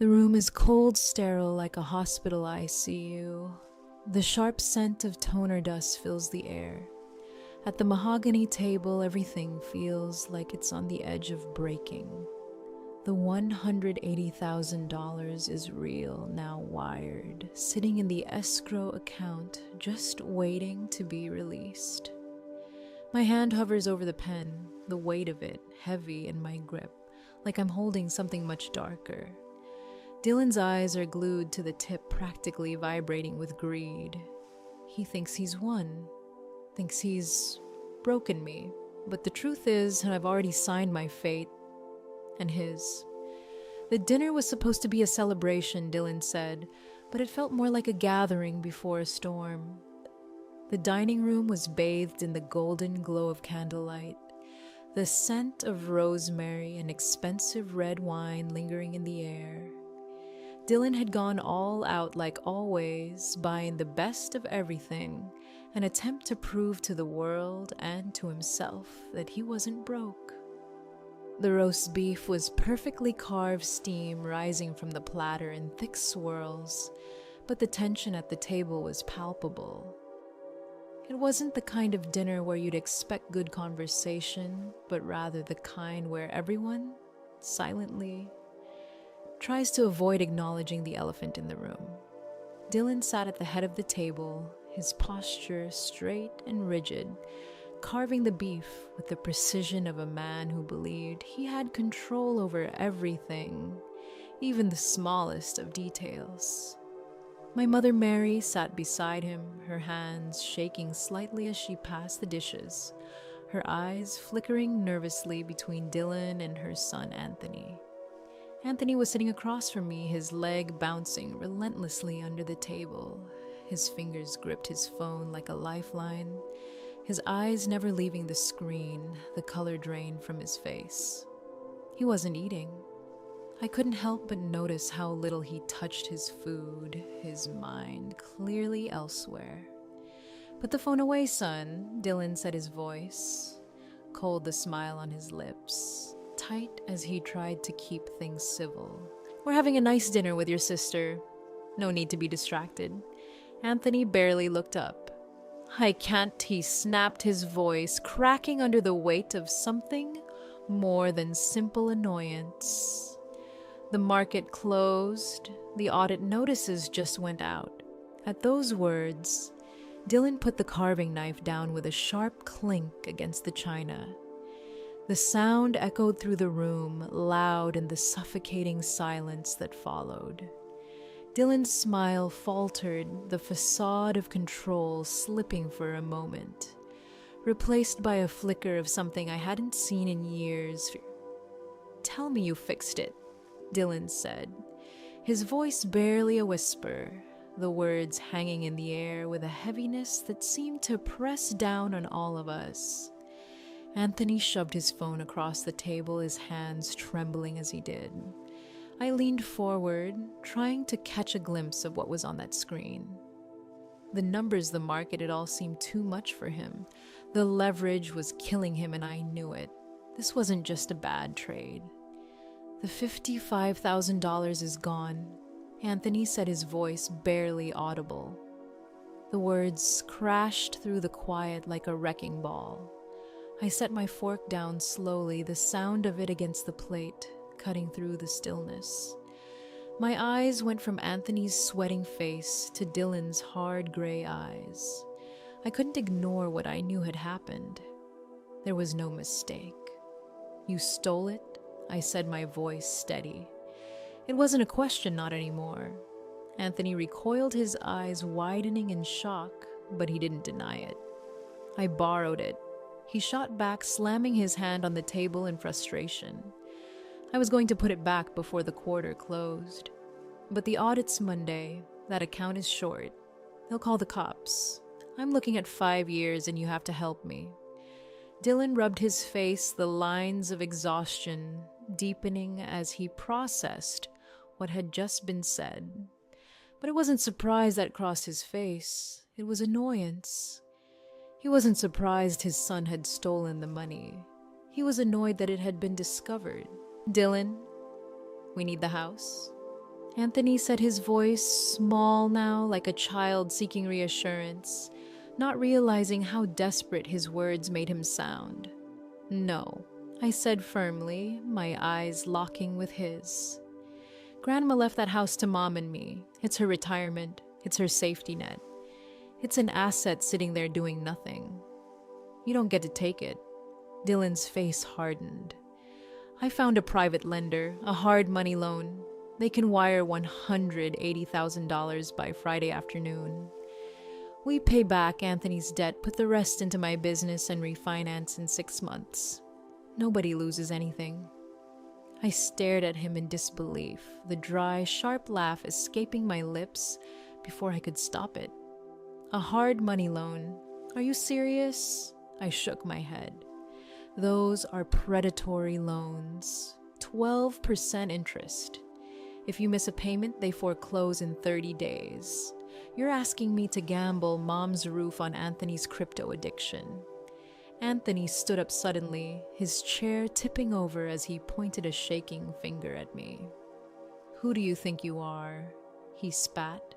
The room is cold, sterile like a hospital ICU. The sharp scent of toner dust fills the air. At the mahogany table, everything feels like it's on the edge of breaking. The $180,000 is real, now wired, sitting in the escrow account, just waiting to be released. My hand hovers over the pen, the weight of it heavy in my grip, like I'm holding something much darker. Dylan's eyes are glued to the tip, practically vibrating with greed. He thinks he's won, thinks he's broken me, but the truth is, I've already signed my fate and his. The dinner was supposed to be a celebration, Dylan said, but it felt more like a gathering before a storm. The dining room was bathed in the golden glow of candlelight, the scent of rosemary and expensive red wine lingering in the air. Dylan had gone all out like always, buying the best of everything, an attempt to prove to the world and to himself that he wasn't broke. The roast beef was perfectly carved, steam rising from the platter in thick swirls, but the tension at the table was palpable. It wasn't the kind of dinner where you'd expect good conversation, but rather the kind where everyone, silently, tries to avoid acknowledging the elephant in the room. Dylan sat at the head of the table, his posture straight and rigid, carving the beef with the precision of a man who believed he had control over everything, even the smallest of details. My mother Mary sat beside him, her hands shaking slightly as she passed the dishes, her eyes flickering nervously between Dylan and her son Anthony. Anthony was sitting across from me, his leg bouncing relentlessly under the table. His fingers gripped his phone like a lifeline, his eyes never leaving the screen, the color drained from his face. He wasn't eating. I couldn't help but notice how little he touched his food, his mind clearly elsewhere. "Put the phone away, son," Dylan said, his voice cold, the smile on his lips tight as he tried to keep things civil. "We're having a nice dinner with your sister. No need to be distracted." Anthony barely looked up. "I can't," he snapped, his voice cracking under the weight of something more than simple annoyance. The market closed. The audit notices just went out. At those words, Dylan put the carving knife down with a sharp clink against the china. The sound echoed through the room, loud in the suffocating silence that followed. Dylan's smile faltered, the facade of control slipping for a moment, replaced by a flicker of something I hadn't seen in years. "Tell me you fixed it," Dylan said, his voice barely a whisper, the words hanging in the air with a heaviness that seemed to press down on all of us. Anthony shoved his phone across the table, his hands trembling as he did. I leaned forward, trying to catch a glimpse of what was on that screen. The numbers, the market, it all seemed too much for him. The leverage was killing him, and I knew it. This wasn't just a bad trade. "The $55,000 is gone," Anthony said, his voice barely audible. The words crashed through the quiet like a wrecking ball. I set my fork down slowly, the sound of it against the plate, cutting through the stillness. My eyes went from Anthony's sweating face to Dylan's hard gray eyes. I couldn't ignore what I knew had happened. There was no mistake. "You stole it?" I said, my voice steady. It wasn't a question, not anymore. Anthony recoiled, his eyes widening in shock, but he didn't deny it. "I borrowed it." He shot back, slamming his hand on the table in frustration. "I was going to put it back before the quarter closed. But the audit's Monday. That account is short. They'll call the cops. I'm looking at 5 years and you have to help me." Dylan rubbed his face, the lines of exhaustion deepening as he processed what had just been said. But it wasn't surprise that crossed his face. It was annoyance. He wasn't surprised his son had stolen the money. He was annoyed that it had been discovered. "Dylan, we need the house." Anthony said, his voice small now, like a child seeking reassurance, not realizing how desperate his words made him sound. "No," I said firmly, my eyes locking with his. "Grandma left that house to Mom and me. It's her retirement. It's her safety net. It's an asset sitting there doing nothing. You don't get to take it." Dylan's face hardened. "I found a private lender, a hard money loan. They can wire $180,000 by Friday afternoon. We pay back Anthony's debt, put the rest into my business, and refinance in 6 months. Nobody loses anything." I stared at him in disbelief, the dry, sharp laugh escaping my lips before I could stop it. "A hard money loan? Are you serious?" I shook my head. "Those are predatory loans. 12% interest. If you miss a payment, they foreclose in 30 days. You're asking me to gamble Mom's roof on Anthony's crypto addiction." Anthony stood up suddenly, his chair tipping over as he pointed a shaking finger at me. "Who do you think you are?" he spat.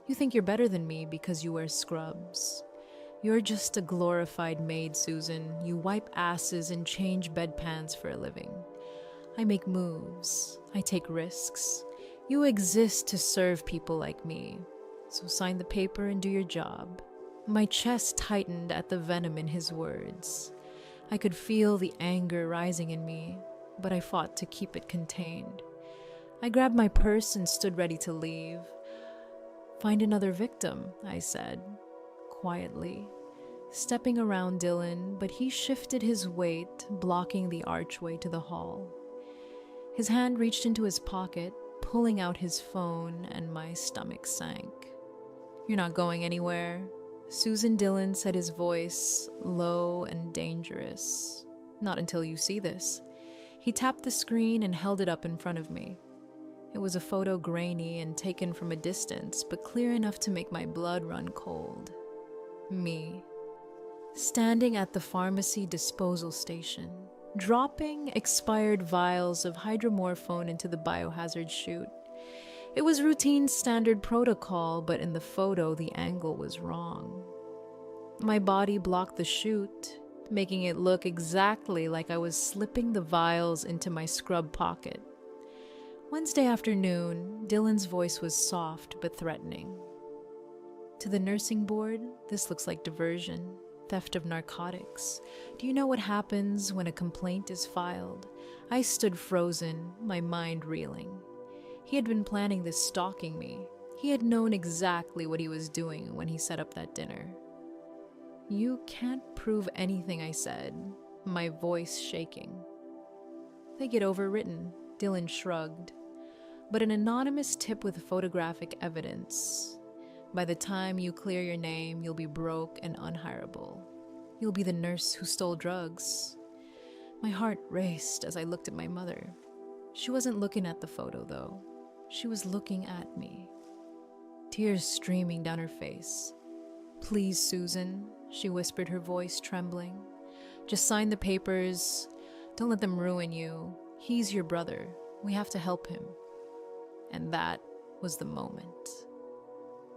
"You think you're better than me because you wear scrubs. You're just a glorified maid, Susan. You wipe asses and change bedpans for a living. I make moves. I take risks. You exist to serve people like me. So sign the paper and do your job." My chest tightened at the venom in his words. I could feel the anger rising in me, but I fought to keep it contained. I grabbed my purse and stood ready to leave. "Find another victim," I said, quietly, stepping around Dylan, but he shifted his weight, blocking the archway to the hall. His hand reached into his pocket, pulling out his phone, and my stomach sank. "You're not going anywhere," Susan Dillon said, his voice low and dangerous. "Not until you see this." He tapped the screen and held it up in front of me. It was a photo, grainy and taken from a distance, but clear enough to make my blood run cold. Me, standing at the pharmacy disposal station, dropping expired vials of hydromorphone into the biohazard chute. It was routine standard protocol, but in the photo, the angle was wrong. My body blocked the chute, making it look exactly like I was slipping the vials into my scrub pocket. Wednesday afternoon, Dylan's voice was soft but threatening. "To the nursing board, this looks like diversion, theft of narcotics. Do you know what happens when a complaint is filed?" I stood frozen, my mind reeling. He had been planning this, stalking me. He had known exactly what he was doing when he set up that dinner. "You can't prove anything," I said, my voice shaking. "They get overwritten," Dylan shrugged. "But an anonymous tip with photographic evidence. By the time you clear your name, you'll be broke and unhireable. You'll be the nurse who stole drugs." My heart raced as I looked at my mother. She wasn't looking at the photo, though. She was looking at me, tears streaming down her face. "Please, Susan," she whispered, her voice trembling. "Just sign the papers. Don't let them ruin you. He's your brother. We have to help him." And that was the moment.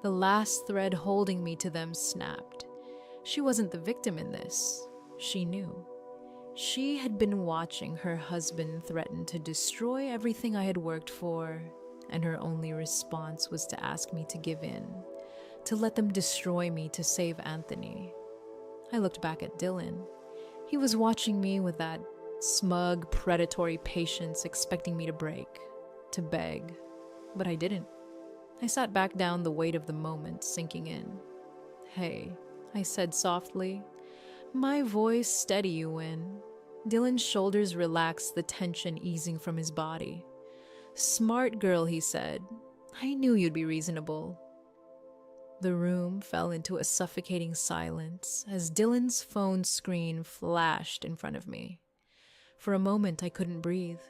The last thread holding me to them snapped. She wasn't the victim in this. She knew. She had been watching her husband threaten to destroy everything I had worked for, and her only response was to ask me to give in, to let them destroy me to save Anthony. I looked back at Dylan. He was watching me with that smug, predatory patience, expecting me to break, to beg. But I didn't. I sat back down, the weight of the moment sinking in. "Hey," I said softly, my voice steady, you win. Dylan's shoulders relaxed, the tension easing from his body. "Smart girl," he said. "I knew you'd be reasonable." The room fell into a suffocating silence as Dylan's phone screen flashed in front of me. For a moment, I couldn't breathe.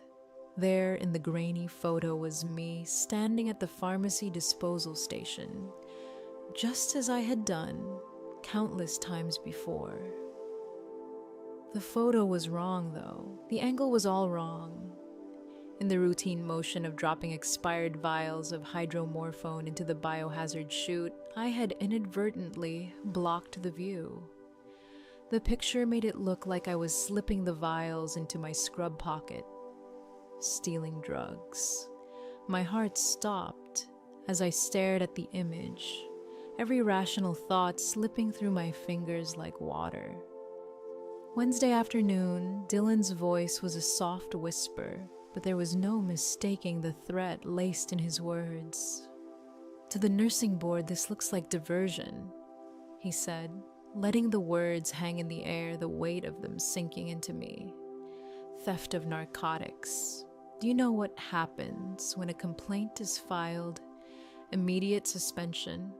There in the grainy photo was me, standing at the pharmacy disposal station, just as I had done countless times before. The photo was wrong, though. The angle was all wrong. In the routine motion of dropping expired vials of hydromorphone into the biohazard chute, I had inadvertently blocked the view. The picture made it look like I was slipping the vials into my scrub pocket, stealing drugs. My heart stopped as I stared at the image, every rational thought slipping through my fingers like water. Wednesday afternoon, Dylan's voice was a soft whisper, but there was no mistaking the threat laced in his words. "To the nursing board, this looks like diversion," he said, letting the words hang in the air, the weight of them sinking into me. "Theft of narcotics. Do you know what happens when a complaint is filed? Immediate suspension,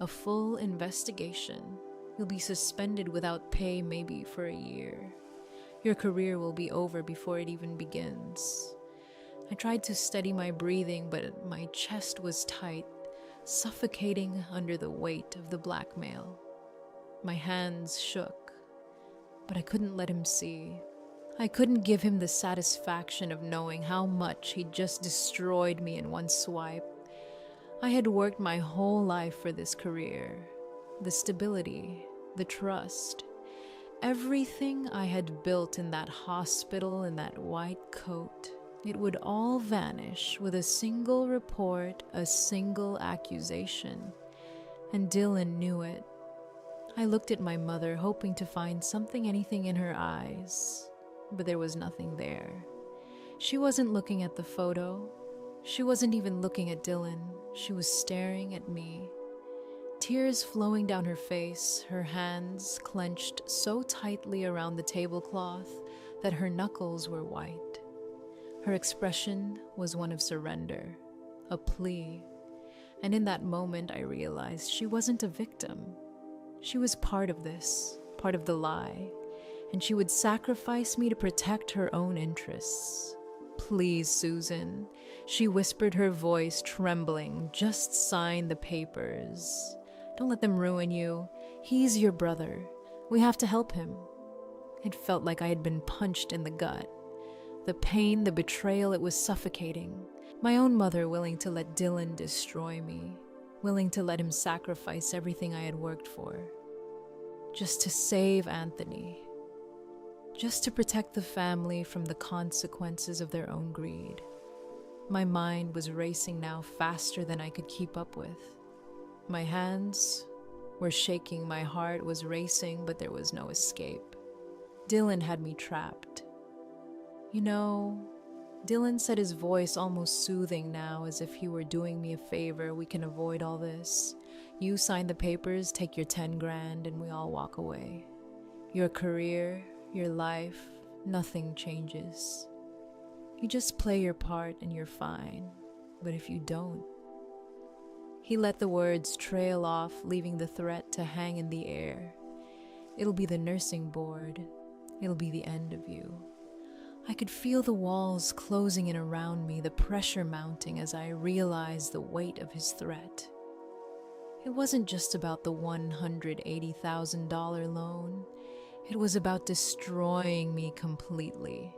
a full investigation. You'll be suspended without pay maybe for a year. Your career will be over before it even begins." I tried to steady my breathing, but my chest was tight, suffocating under the weight of the blackmail. My hands shook, but I couldn't let him see. I couldn't give him the satisfaction of knowing how much he'd just destroyed me in one swipe. I had worked my whole life for this career, the stability, the trust. Everything I had built in that hospital in that white coat, it would all vanish with a single report, a single accusation. And Dylan knew it. I looked at my mother, hoping to find anything in her eyes, but there was nothing there. She wasn't looking at the photo. She wasn't even looking at Dylan. She was staring at me. Tears flowing down her face, her hands clenched so tightly around the tablecloth that her knuckles were white. Her expression was one of surrender, a plea. And in that moment, I realized she wasn't a victim. She was part of this, part of the lie, and she would sacrifice me to protect her own interests. "Please, Susan," she whispered, her voice trembling, "just sign the papers. Don't let them ruin you. He's your brother. We have to help him." It felt like I had been punched in the gut. The pain, the betrayal, it was suffocating. My own mother willing to let Dylan destroy me, willing to let him sacrifice everything I had worked for, just to save Anthony, just to protect the family from the consequences of their own greed. My mind was racing now faster than I could keep up with. My hands were shaking, my heart was racing, but there was no escape. Dylan had me trapped. "You know," Dylan said, his voice almost soothing now, as if he were doing me a favor, "we can avoid all this. You sign the papers, take your 10 grand, and we all walk away. Your career, your life, nothing changes. You just play your part and you're fine. But if you don't..." He let the words trail off, leaving the threat to hang in the air. "It'll be the nursing board. It'll be the end of you." I could feel the walls closing in around me, the pressure mounting as I realized the weight of his threat. It wasn't just about the $180,000 loan. It was about destroying me completely,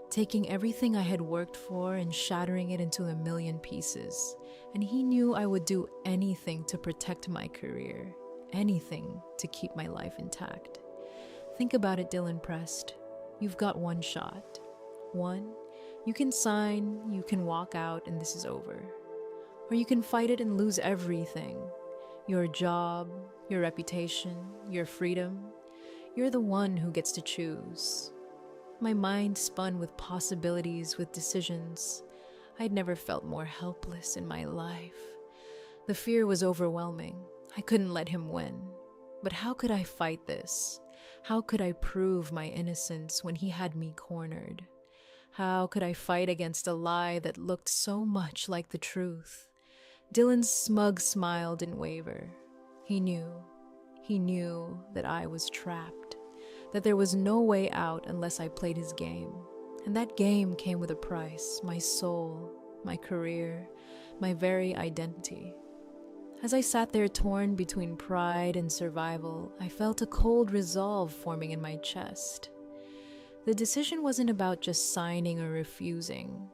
taking everything I had worked for and shattering it into a million pieces. And he knew I would do anything to protect my career, anything to keep my life intact. "Think about it," Dylan pressed. "You've got one shot. One, you can sign, you can walk out, and this is over. Or you can fight it and lose everything. Your job, your reputation, your freedom. You're the one who gets to choose." My mind spun with possibilities, with decisions. I'd never felt more helpless in my life. The fear was overwhelming. I couldn't let him win. But how could I fight this? How could I prove my innocence when he had me cornered? How could I fight against a lie that looked so much like the truth? Dylan's smug smile didn't waver. He knew that I was trapped, that there was no way out unless I played his game. And that game came with a price: my soul, my career, my very identity. As I sat there torn between pride and survival, I felt a cold resolve forming in my chest. The decision wasn't about just signing or refusing.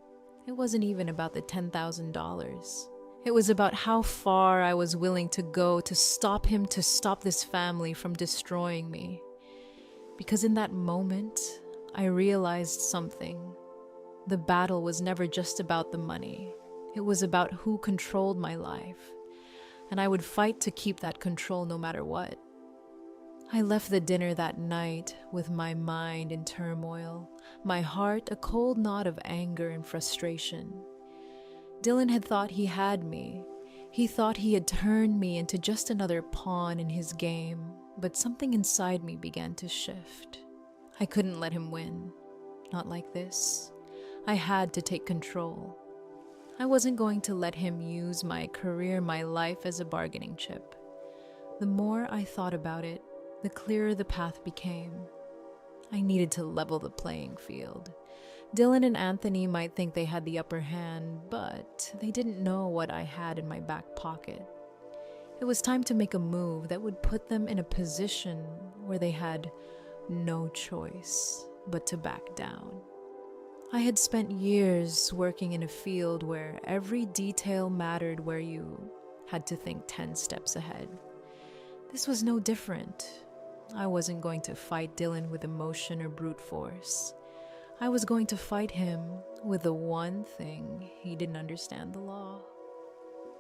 It wasn't even about the $10,000. It was about how far I was willing to go to stop him, to stop this family from destroying me. Because in that moment, I realized something. The battle was never just about the money. It was about who controlled my life. And I would fight to keep that control no matter what. I left the dinner that night with my mind in turmoil, my heart a cold knot of anger and frustration. Dylan had thought he had me. He thought he had turned me into just another pawn in his game, but something inside me began to shift. I couldn't let him win. Not like this. I had to take control. I wasn't going to let him use my career, my life as a bargaining chip. The more I thought about it, the clearer the path became. I needed to level the playing field. Dylan and Anthony might think they had the upper hand, but they didn't know what I had in my back pocket. It was time to make a move that would put them in a position where they had no choice but to back down. I had spent years working in a field where every detail mattered, where you had to think 10 steps ahead. This was no different. I wasn't going to fight Dylan with emotion or brute force. I was going to fight him with the one thing: he didn't understand the law.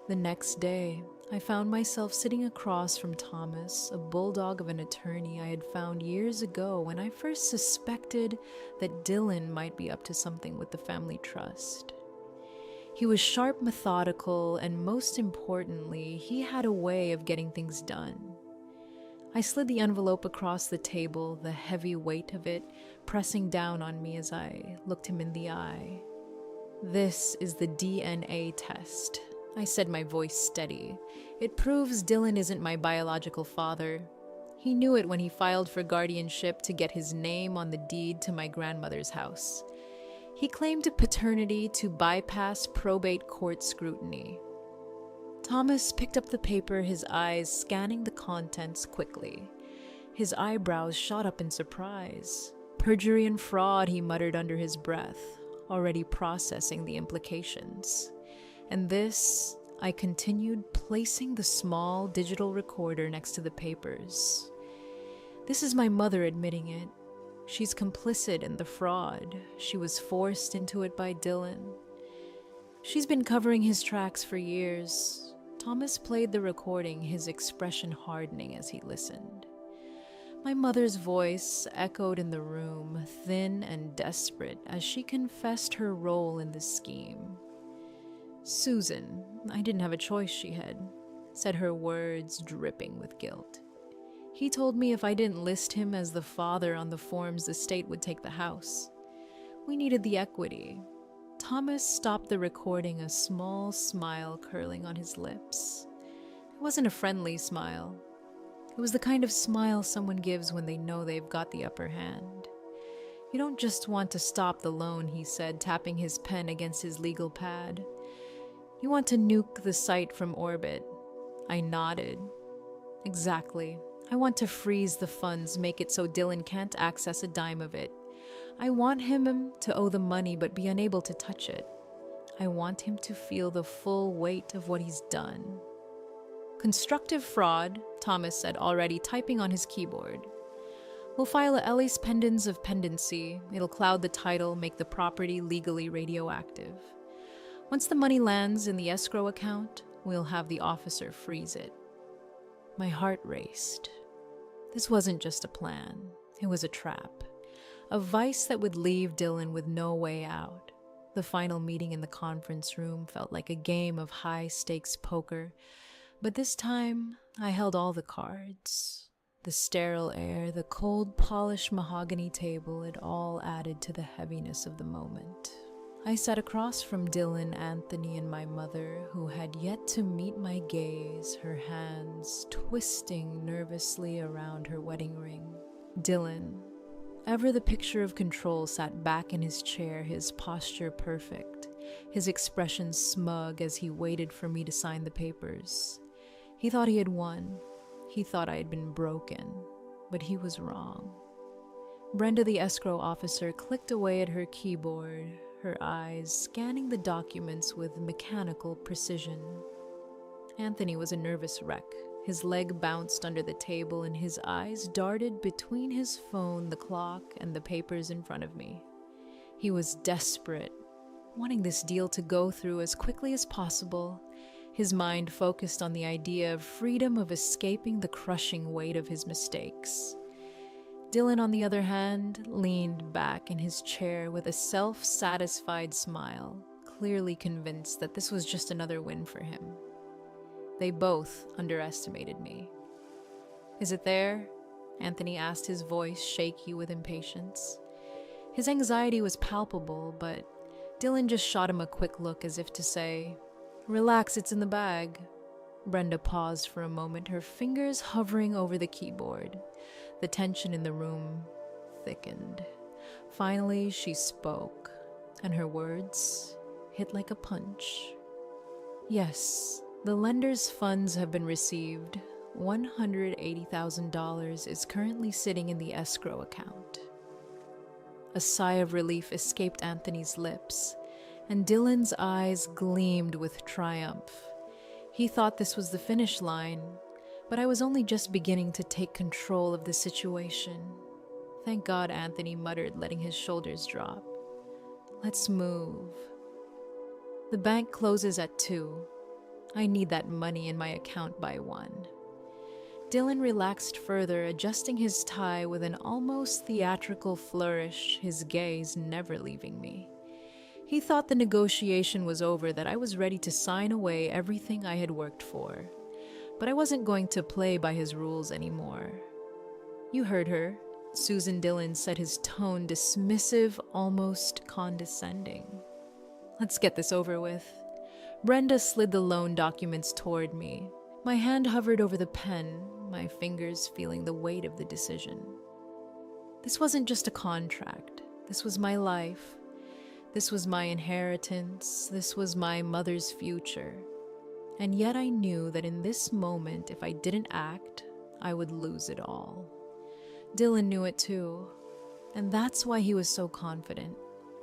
The next day, I found myself sitting across from Thomas, a bulldog of an attorney I had found years ago when I first suspected that Dylan might be up to something with the family trust. He was sharp, methodical, and most importantly, he had a way of getting things done. I slid the envelope across the table, the heavy weight of it pressing down on me as I looked him in the eye. "This is the DNA test," I said, my voice steady. "It proves Dylan isn't my biological father. He knew it when he filed for guardianship to get his name on the deed to my grandmother's house. He claimed paternity to bypass probate court scrutiny." Thomas picked up the paper, his eyes scanning the contents quickly. His eyebrows shot up in surprise. "Perjury and fraud," he muttered under his breath, already processing the implications. "And this," I continued, placing the small digital recorder next to the papers. "This is my mother admitting it. She's complicit in the fraud. She was forced into it by Dylan. She's been covering his tracks for years." Thomas played the recording, his expression hardening as he listened. My mother's voice echoed in the room, thin and desperate, as she confessed her role in the scheme. "Susan, I didn't have a choice," she had said, her words dripping with guilt. "He told me if I didn't list him as the father on the forms, the state would take the house. We needed the equity." Thomas stopped the recording, a small smile curling on his lips. It wasn't a friendly smile. It was the kind of smile someone gives when they know they've got the upper hand. "You don't just want to stop the loan," he said, tapping his pen against his legal pad. "You want to nuke the site from orbit." I nodded. "Exactly. I want to freeze the funds, make it so Dylan can't access a dime of it. I want him to owe the money but be unable to touch it. I want him to feel the full weight of what he's done." "Constructive fraud," Thomas said, already typing on his keyboard. "We'll file a Ellis pendens of pendency. It'll cloud the title, make the property legally radioactive. Once the money lands in the escrow account, we'll have the officer freeze it." My heart raced. This wasn't just a plan. It was a trap. A vice that would leave Dylan with no way out. The final meeting in the conference room felt like a game of high-stakes poker, but this time I held all the cards. The sterile air, the cold, polished mahogany table, it all added to the heaviness of the moment. I sat across from Dylan, Anthony, and my mother, who had yet to meet my gaze, her hands twisting nervously around her wedding ring. Dylan, ever the picture of control, sat back in his chair, his posture perfect, his expression smug as he waited for me to sign the papers. He thought he had won. He thought I had been broken, but he was wrong. Brenda, the escrow officer, clicked away at her keyboard, her eyes scanning the documents with mechanical precision. Anthony was a nervous wreck. His leg bounced under the table and his eyes darted between his phone, the clock, and the papers in front of me. He was desperate, wanting this deal to go through as quickly as possible. His mind focused on the idea of freedom, of escaping the crushing weight of his mistakes. Dylan, on the other hand, leaned back in his chair with a self-satisfied smile, clearly convinced that this was just another win for him. They both underestimated me. "Is it there?" Anthony asked, his voice shaky with impatience. His anxiety was palpable, but Dylan just shot him a quick look as if to say, "Relax, it's in the bag." Brenda paused for a moment, her fingers hovering over the keyboard. The tension in the room thickened. Finally, she spoke, and her words hit like a punch. "Yes, the lender's funds have been received. $180,000 is currently sitting in the escrow account." A sigh of relief escaped Anthony's lips, and Dylan's eyes gleamed with triumph. He thought this was the finish line, but I was only just beginning to take control of the situation. "Thank God," Anthony muttered, letting his shoulders drop. "Let's move. The bank closes at 2. I need that money in my account by 1. Dylan relaxed further, adjusting his tie with an almost theatrical flourish, his gaze never leaving me. He thought the negotiation was over, that I was ready to sign away everything I had worked for. But I wasn't going to play by his rules anymore. "You heard her," Susan Dillon said, his tone dismissive, almost condescending. "Let's get this over with." Brenda slid the loan documents toward me. My hand hovered over the pen, my fingers feeling the weight of the decision. This wasn't just a contract. This was my life. This was my inheritance. This was my mother's future. And yet I knew that in this moment, if I didn't act, I would lose it all. Dylan knew it too, and that's why he was so confident.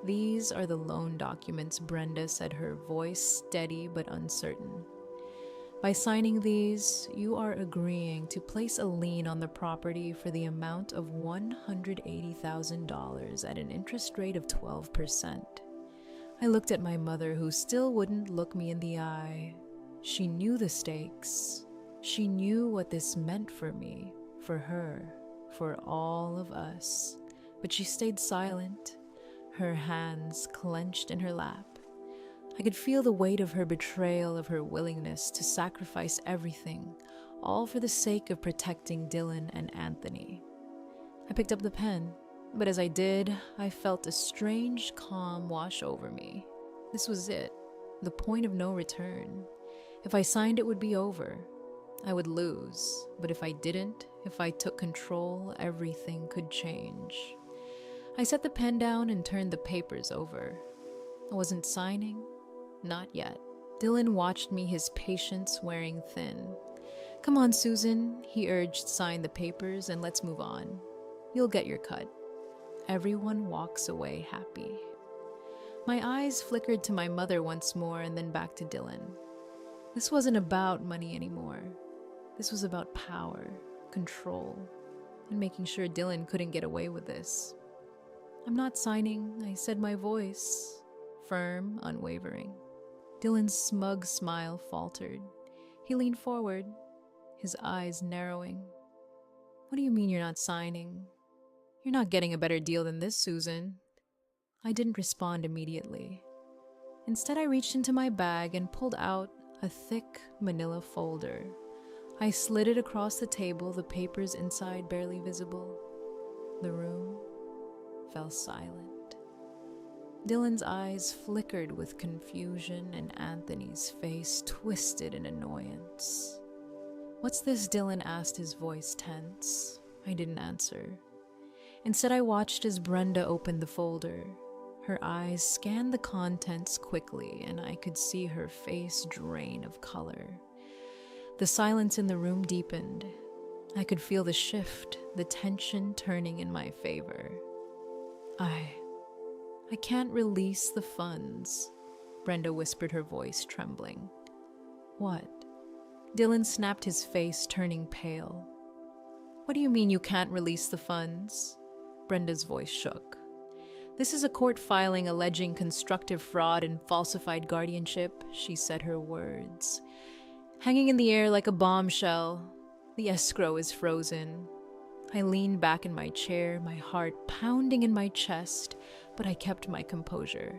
"These are the loan documents," Brenda said, her voice steady but uncertain. "By signing these, you are agreeing to place a lien on the property for the amount of $180,000 at an interest rate of 12%. I looked at my mother, who still wouldn't look me in the eye. She knew the stakes. She knew what this meant for me, for her, for all of us. But she stayed silent, her hands clenched in her lap. I could feel the weight of her betrayal, of her willingness to sacrifice everything, all for the sake of protecting Dylan and Anthony. I picked up the pen, but as I did, I felt a strange calm wash over me. This was it, the point of no return. If I signed, it would be over. I would lose, but if I didn't, if I took control, everything could change. I set the pen down and turned the papers over. I wasn't signing. Not yet. Dylan watched me, his patience wearing thin. "Come on, Susan," he urged, "sign the papers and let's move on. You'll get your cut." Everyone walks away happy. My eyes flickered to my mother once more and then back to Dylan. This wasn't about money anymore. This was about power, control, and making sure Dylan couldn't get away with this. "I'm not signing," I said, my voice firm, unwavering. Dylan's smug smile faltered. He leaned forward, his eyes narrowing. "What do you mean you're not signing? You're not getting a better deal than this, Susan." I didn't respond immediately. Instead, I reached into my bag and pulled out a thick manila folder. I slid it across the table, the papers inside barely visible. The room fell silent. Dylan's eyes flickered with confusion and Anthony's face twisted in annoyance. "What's this?" Dylan asked, his voice tense. I didn't answer. Instead, I watched as Brenda opened the folder. Her eyes scanned the contents quickly, and I could see her face drain of color. The silence in the room deepened. I could feel the shift, the tension turning in my favor. I can't release the funds, Brenda whispered, her voice trembling. What? Dylan snapped, his face turning pale. What do you mean you can't release the funds? Brenda's voice shook. This is a court filing alleging constructive fraud and falsified guardianship, she said, her words hanging in the air like a bombshell. The escrow is frozen. I leaned back in my chair, my heart pounding in my chest, but I kept my composure.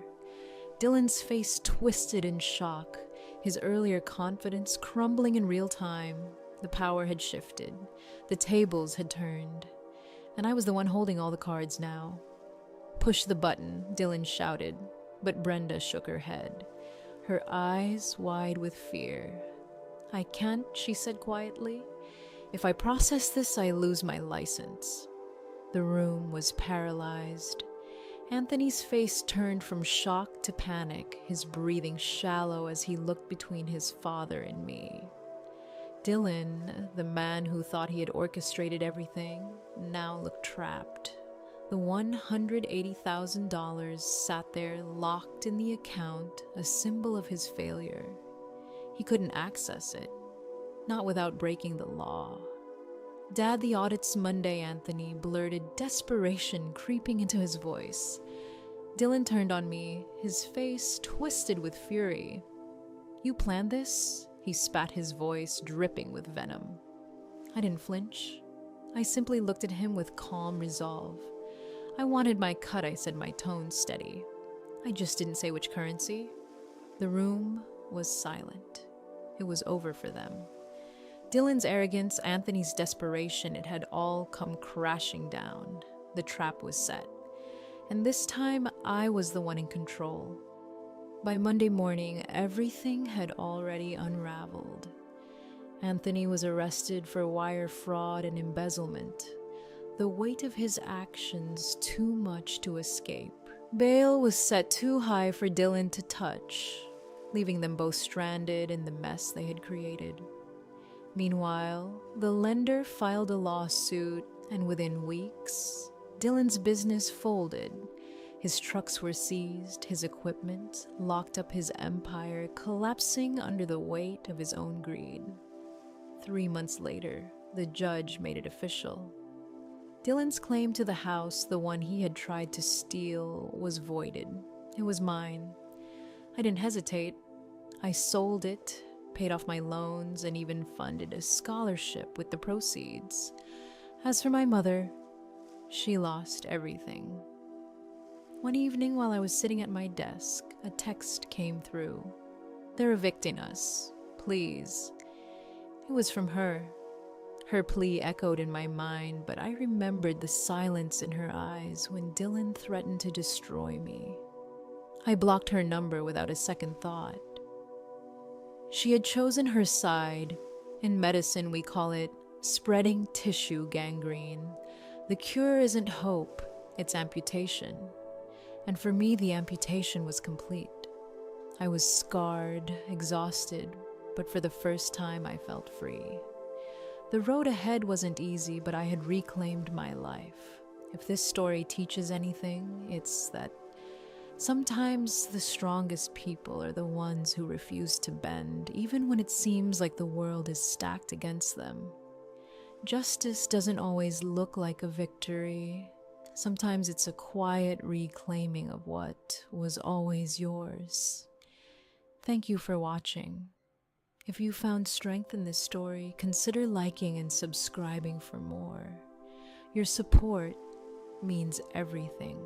Dylan's face twisted in shock, his earlier confidence crumbling in real time. The power had shifted. The tables had turned. And I was the one holding all the cards now. Push the button, Dylan shouted, but Brenda shook her head, her eyes wide with fear. I can't, she said quietly. If I process this, I lose my license. The room was paralyzed. Anthony's face turned from shock to panic, his breathing shallow as he looked between his father and me. Dylan, the man who thought he had orchestrated everything, now looked trapped. The $180,000 sat there locked in the account, a symbol of his failure. He couldn't access it, not without breaking the law. Dad, the audit's Monday, Anthony blurted, desperation creeping into his voice. Dylan turned on me, his face twisted with fury. You planned this? He spat, his voice dripping with venom. I didn't flinch. I simply looked at him with calm resolve. I wanted my cut, I said, my tone steady. I just didn't say which currency. The room was silent. It was over for them. Dylan's arrogance, Anthony's desperation, it had all come crashing down. The trap was set. And this time, I was the one in control. By Monday morning, everything had already unraveled. Anthony was arrested for wire fraud and embezzlement. The weight of his actions too much to escape. Bail was set too high for Dylan to touch, leaving them both stranded in the mess they had created. Meanwhile, the lender filed a lawsuit, and within weeks, Dylan's business folded. His trucks were seized, his equipment locked up, his empire collapsing under the weight of his own greed. 3 months later, the judge made it official. Dylan's claim to the house, the one he had tried to steal, was voided. It was mine. I didn't hesitate. I sold it, paid off my loans, and even funded a scholarship with the proceeds. As for my mother, she lost everything. One evening while I was sitting at my desk, a text came through. They're evicting us. Please. It was from her. Her plea echoed in my mind, but I remembered the silence in her eyes when Dylan threatened to destroy me. I blocked her number without a second thought. She had chosen her side. In medicine, we call it spreading tissue gangrene. The cure isn't hope, it's amputation. And for me, the amputation was complete. I was scarred, exhausted, but for the first time I felt free. The road ahead wasn't easy, but I had reclaimed my life. If this story teaches anything, it's that sometimes the strongest people are the ones who refuse to bend, even when it seems like the world is stacked against them. Justice doesn't always look like a victory. Sometimes it's a quiet reclaiming of what was always yours. Thank you for watching. If you found strength in this story, consider liking and subscribing for more. Your support means everything.